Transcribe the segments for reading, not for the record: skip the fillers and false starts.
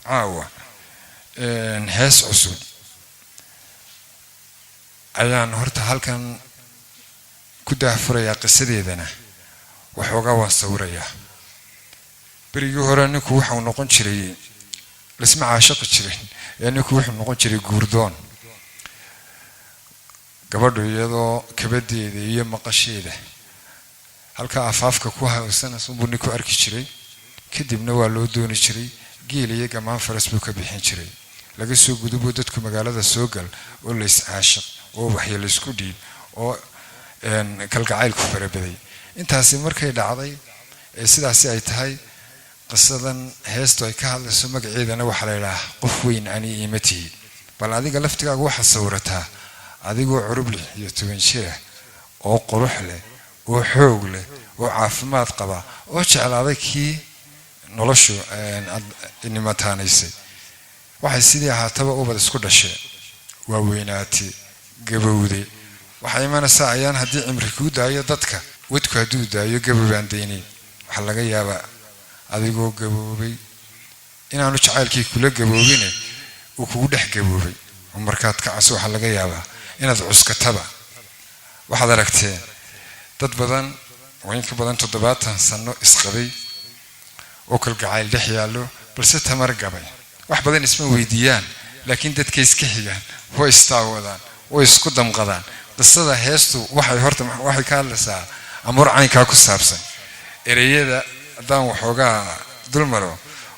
عاوة هاس عصود ayaan horta halkan ku daafuraya qisadeedana waxooga waan sawiraya berigii hore ninku wuxuu noqon jiray lisma caashaq jiray ninku wuxuu noqon jiray guurdoon gabadhu iyadoo kabadeeda iyo maqasheeda halka afaafka ku haysan asuu ninku arki jiray kadibna waa loo dooni jiray geel iyo gamaan faras buu ka bixin jiray laga soo gudubo dadku magaalada soo gal oo la is caashaq oo waxay la isku dhiib oo kalgacayl ku farabaday intaasi markay dhacday sidaasi ay tahay qisadan heesto ay ka hadlayso magaceedana waxa la ilaahay qof weyn ani iimati bal adiga laftigaaga waxa sawirataa adigoo curub leh iyo 10 jir oo qurux leh oo xoog leh oo caafimaad qaba oo jeclaaday kii noloshu inimataanaysay waxay sidii ahaataba ubad isku dhashay waa weynaati gabowde waxay imanaysaa ayaan haddii cimri ku daayo dadka wadku hadduu daayo gabowaan deynay waxa laga yaabaa adigoo gaboobay inaanu jacaylkii kula gaboobine uu kugu dhex gaboobay markaad ka caso waxa laga yaabaa inaad cuskataba waxaad aragteen dad badan wayn ka badan 70 sano isqabay oo kalgacayl dhex yaalo balse tamar gabay wax badan isma weydiiyaan laakiin dadka iska xigaan way istaawadaan way isku damqadaan qisada heestu waxay ka hadlaysaa amar caynka ku saabsan ereyada daan waxooga dulmaro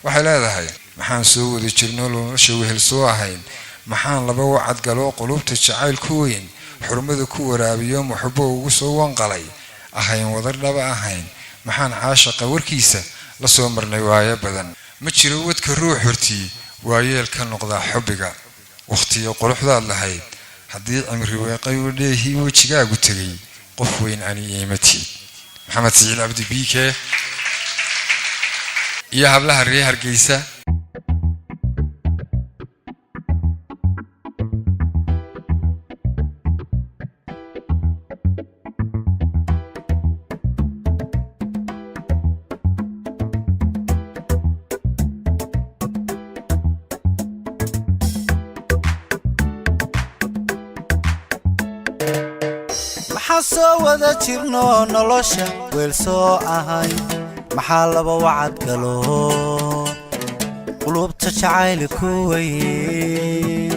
waxay leedahay maxaan soo wadi jirnay nolosha wehel soo ahayn maxaan laba wacad galo qulubta jacayl ku weyn xurmada ku waraabiyo muxubbo ugu soo wanqalay ahayn wadar dhaba ahayn maxaan caashaqa warkiisa la soo marnay waaye badan ma jiro wadka ruux hortii waayeel ka noqda xubbiga waqtiyo quruxdaad lahayd haddii cimri weeqay u leeyahay wajigaagu tagay qof weyn ani iimati maxamed saciid abdi biike iyo hablaha reer Hargeysa soo wada jirno nolosha weel soo ahay maxaa laba wacad galo qulubta jacayl ku weyn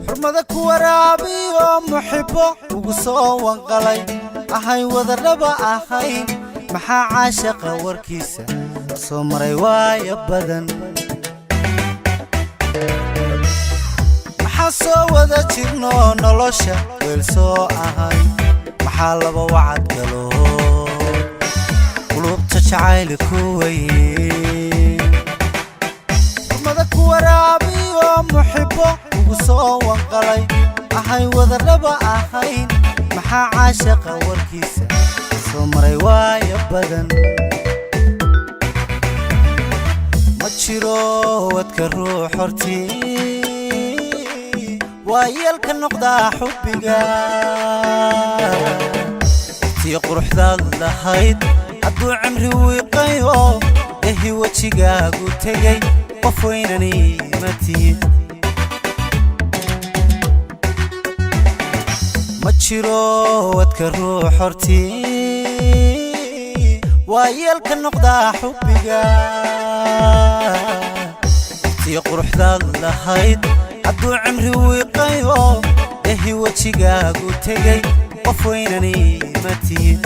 xurmada ku waraabiyo muxibbo ugu soo wanqalay ahay wada dhaba ahayn maxaa caashaqa warkiisa soo maray waayo badan soo wada jirno nolosha weel soo ahay maxaa laba wacad galo qulubta jacayl ku weyn xurmada ku waraabiyo muxibbo ugu soo wanqalay ahay wada dhaba ahayn maxaa caashaqa warkiisa soo maray waayo badan ma jiro wadka ruux hortii ويلك النقطة حبك في قرحة لهيد عدو عمري ويقيو إهي وجهك وتجي قفوينني متي ما تشيرو وتكرو حرتي ويلك النقطة حبك في قرحة لهيد عدو عمري ويقيو إهي وجهك وتجي قفوينني متي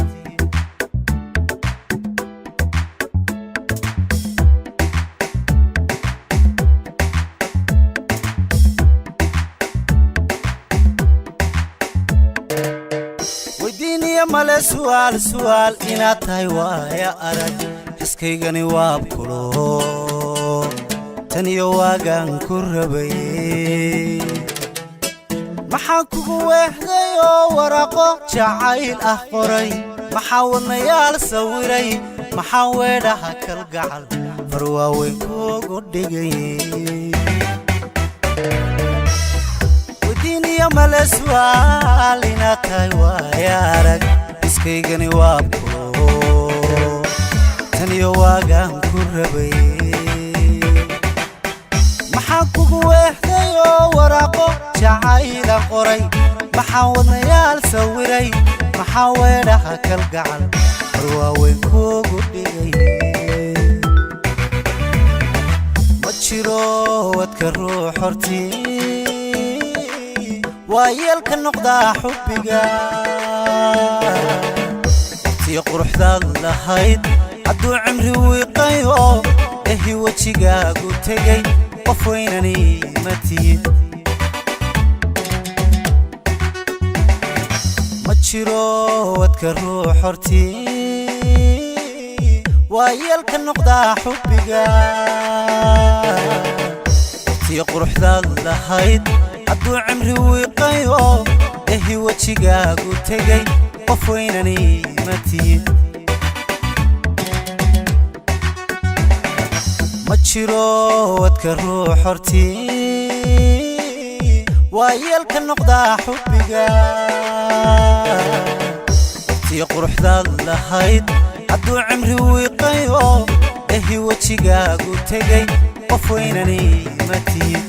ويديني يا مال سؤال إنا تايوا يا أرج حسكيغني وابكلو تنيو واغان كربي maxaan kugu weehday waraqo jacayl ah qoray maxaa wadnayaal sawiray maxaa weedhaha kalgacal farwaaweyn kugu dhigay wadiiniya male su'aal inaad tahay waaya arag iskaygani waabko tan iyo waagaan ku rabay waraaqo jacayla qoray maxaa wadnayaal sawiray maxaa weedhaha kalgacal war waaweyn kuugu dhigay ma jiro wadka ruux hortii waa yeelka noqdaa xubbiga tii quruxdaad lahayd hadduu cimri wiiqayo ehi wejigaagu tegay qof weynani ma tihid ma jiro wadka ruux hortii waa yeelka noqdaa xubbiga tii quruxdaad lahayd hadduu cimri wiiqayo ehi wejigaagu tegay qof weynani ma tihid ma jiro wadka ruux hortii waa yeelka noqdaa xubbiga tii quruxdaad lahayd hadduu cimri wiiqayo ehi wejigaagu tegay qof weynani ma tihid